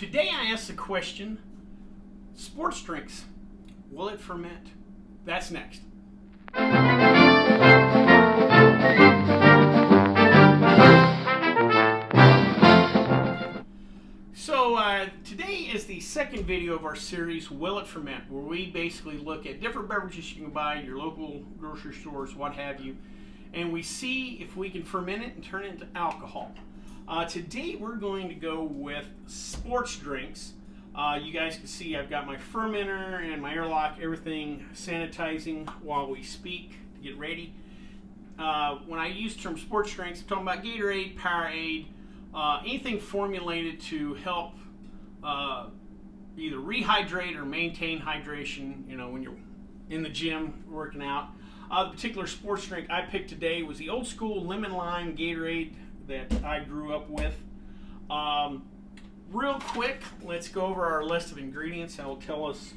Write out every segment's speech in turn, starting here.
Today I asked the question, sports drinks, will it ferment? That's next. So today is the second video of our series, Will It Ferment, where we basically look at different beverages you can buy at your local grocery stores, what have you, and we see if we can ferment it and turn it into alcohol. Today we're going to go with sports drinks. You guys can see I've got my fermenter and my airlock, everything sanitizing while we speak to get ready. When I use the term sports drinks, I'm talking about Gatorade, Powerade, anything formulated to help either rehydrate or maintain hydration, you know, when you're in the gym working out. The particular sports drink I picked today was the old school lemon lime Gatorade that I grew up with. Real quick, let's go over our list of ingredients that will tell us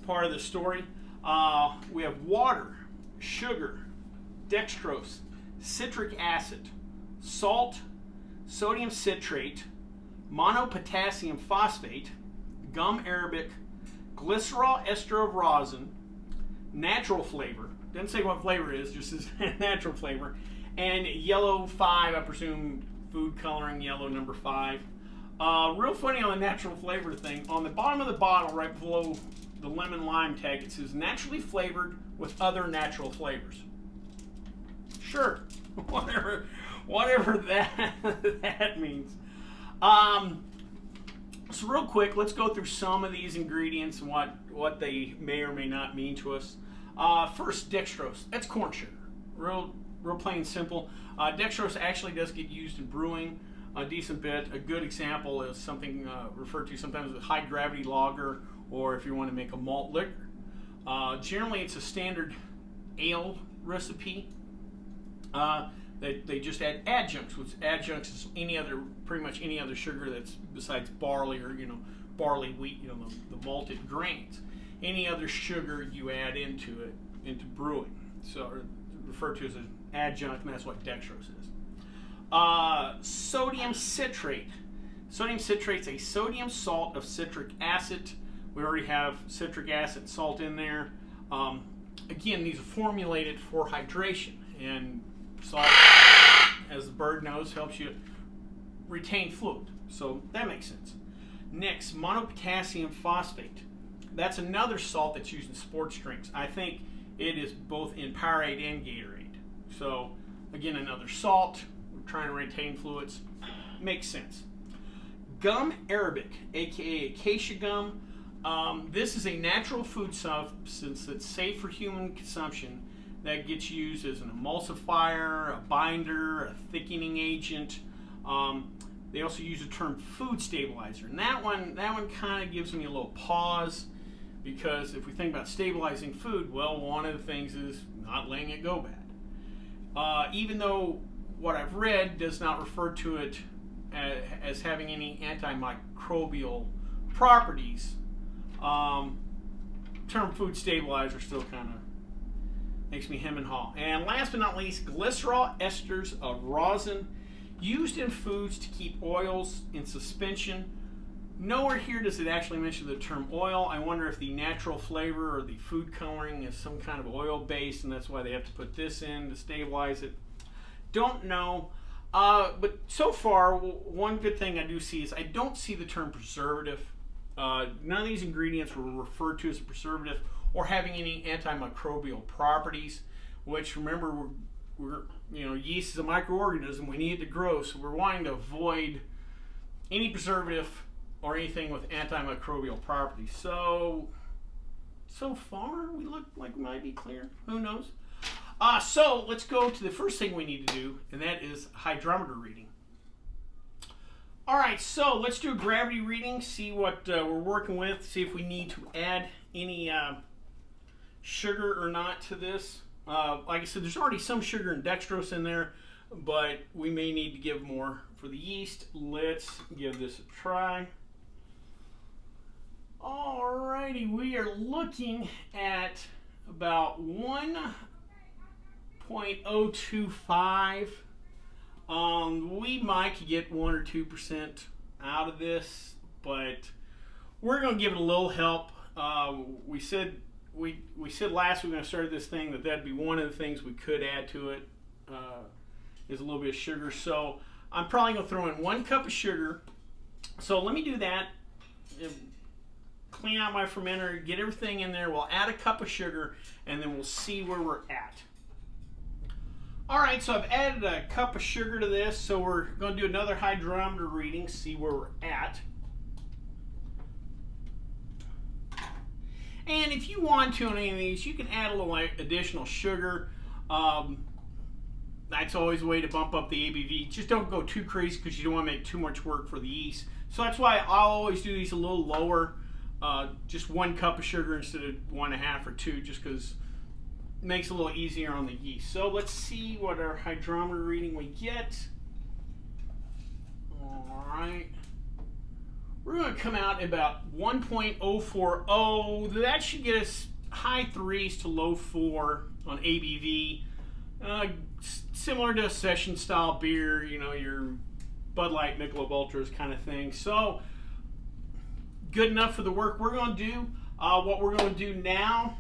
part of the story. We have water, sugar, dextrose, citric acid, salt, sodium citrate, monopotassium phosphate, gum arabic, glycerol ester of rosin, natural flavor, doesn't say what flavor it is, just says natural flavor, and yellow 5, I presume food coloring yellow number 5. Real funny on the natural flavor thing, on the bottom of the bottle right below the lemon lime tag it says naturally flavored with other natural flavors. Sure, whatever that means. So real quick, let's go through some of these ingredients and what they may or may not mean to us. First, dextrose. That's corn sugar. Real plain and simple. Dextrose actually does get used in brewing a decent bit. A good example is something referred to sometimes as high gravity lager, or if you want to make a malt liquor. Generally, it's a standard ale recipe. They just add adjuncts, which adjuncts is pretty much any other sugar that's besides barley or barley, wheat, the malted grains. Any other sugar you add into it, into brewing, so referred to as an adjunct, and that's what dextrose is. Sodium citrate. Sodium citrate is a sodium salt of citric acid. We already have citric acid salt in there. Again, these are formulated for hydration, and salt, as the bird knows, helps you retain fluid. So that makes sense. Next, monopotassium phosphate. That's another salt that's used in sports drinks. I think it is both in Powerade and Gatorade. So again, another salt. We're trying to retain fluids. Makes sense. Gum arabic, aka acacia gum. This is a natural food substance that's safe for human consumption, that gets used as an emulsifier, a binder, a thickening agent. They also use the term food stabilizer, and that one kind of gives me a little pause, because if we think about stabilizing food, well, one of the things is not letting it go bad. Even though what I've read does not refer to it as having any antimicrobial properties, term food stabilizer still kind of makes me hem and haw. And last but not least, glycerol esters of rosin, used in foods to keep oils in suspension. Nowhere here does it actually mention the term oil. I wonder if the natural flavor or the food coloring is some kind of oil base, and that's why they have to put this in to stabilize it. Don't know. But so far, one good thing I do see is I don't see the term preservative. None of these ingredients were referred to as a preservative or having any antimicrobial properties, which, remember, we're yeast is a microorganism. We need it to grow, so we're wanting to avoid any preservative or anything with antimicrobial properties. So far, we look like we might be clear. Who knows? So let's go to the first thing we need to do, and that is hydrometer reading. All right, so let's do a gravity reading, see what we're working with, see if we need to add any sugar or not to this. Like I said, there's already some sugar and dextrose in there, but we may need to give more for the yeast. Let's give this a try. Alrighty, we are looking at about 1.025. We might get 1 or 2% out of this, but we're going to give it a little help. We said last week when I started this thing that'd be one of the things we could add to it, is a little bit of sugar. So I'm probably going to throw in 1 cup of sugar. So let me do that. Clean out my fermenter, get everything in there. We'll add a cup of sugar, and then we'll see where we're at. All right, so I've added a cup of sugar to this, so we're going to do another hydrometer reading, see where we're at. And if you want to on any of these, you can add a little additional sugar. That's always a way to bump up the ABV. Just don't go too crazy because you don't want to make too much work for the yeast. So that's why I'll always do these a little lower, just 1 cup of sugar instead of 1.5 or 2, just because it makes it a little easier on the yeast. So let's see what our hydrometer reading we get. All right. We're going to come out at about 1.040. That should get us high 3s to low 4 on ABV. Similar to a session style beer, you know, your Bud Light, Michelob Ultras kind of thing. So good enough for the work we're going to do. What we're going to do now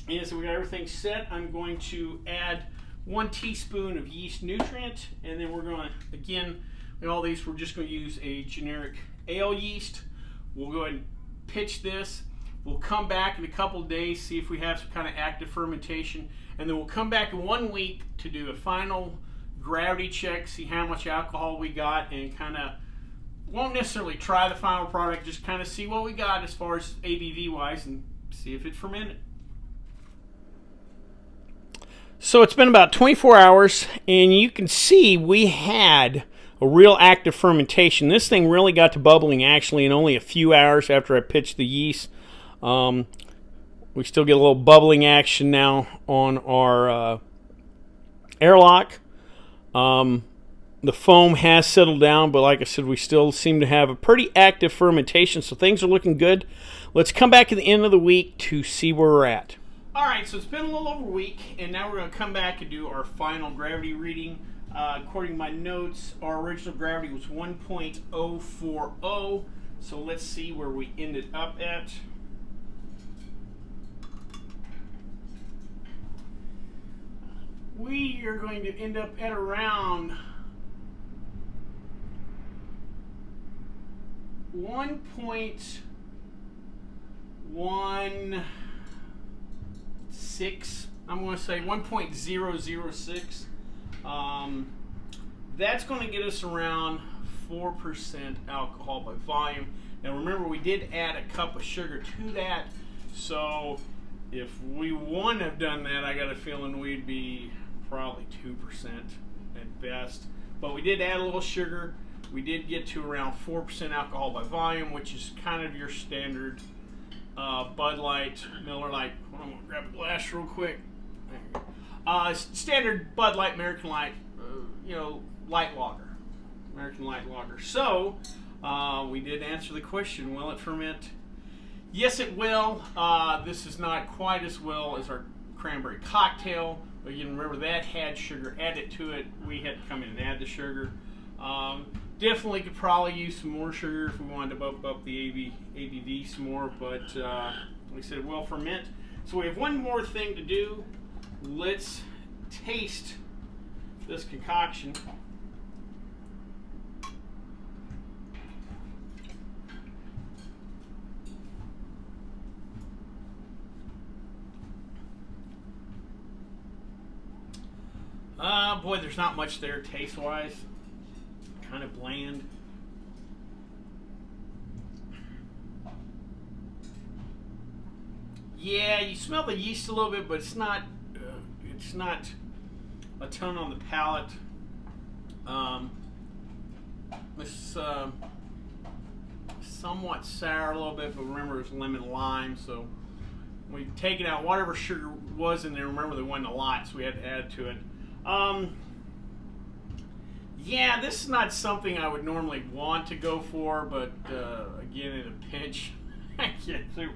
is we got everything set. I'm going to add 1 teaspoon of yeast nutrient, and then we're going to, again, in all these, we're just going to use a generic ale yeast. We'll go ahead and pitch this. We'll come back in a couple of days, see if we have some kind of active fermentation, and then we'll come back in 1 week to do a final gravity check, see how much alcohol we got, and kind of won't necessarily try the final product, just kind of see what we got as far as ABV wise and see if it's fermented. So it's been about 24 hours, and you can see we had a real active fermentation. This thing really got to bubbling actually in only a few hours after I pitched the yeast. We still get a little bubbling action now on our airlock. The foam has settled down, but like I said, we still seem to have a pretty active fermentation, so things are looking good. Let's come back at the end of the week to see where we're at. All right, so it's been a little over a week, and now we're going to come back and do our final gravity reading. According to my notes, our original gravity was 1.040, so let's see where we ended up at. We are going to end up at around 1.16. I'm going to say 1.006. That's going to get us around 4% alcohol by volume. Now remember, we did add a cup of sugar to that, so if we wouldn't have done that, I got a feeling we'd be probably 2% at best. But we did add a little sugar. We did get to around 4% alcohol by volume, which is kind of your standard Bud Light, Miller Lite. I'm going to grab a glass real quick. Standard Bud Light, American Light, light lager. American light lager. So, we did answer the question, will it ferment? Yes, it will. This is not quite as well as our cranberry cocktail, but you remember that had sugar added to it. We had to come in and add the sugar. Definitely could probably use some more sugar if we wanted to bump up the ABV some more, but like I said, it will ferment. So we have one more thing to do. Let's taste this concoction. Boy, there's not much there taste-wise. Kind of bland. Yeah, you smell the yeast a little bit, but it's not a ton on the palate. It's somewhat sour a little bit, but remember it's lemon lime, so we take it out. Whatever sugar was in there, remember there wasn't a lot, so we had to add to it. Yeah, this is not something I would normally want to go for, but again, in a pinch, I guess it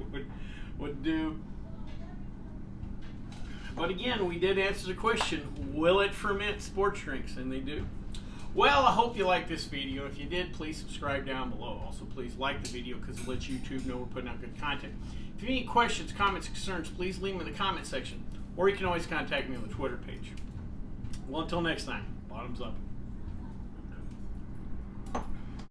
would do. But again, we did answer the question, will it ferment sports drinks? And they do. Well, I hope you liked this video. If you did, please subscribe down below. Also, please like the video because it lets YouTube know we're putting out good content. If you have any questions, comments, concerns, please leave them in the comment section, or you can always contact me on the Twitter page. Well, until next time, bottoms up.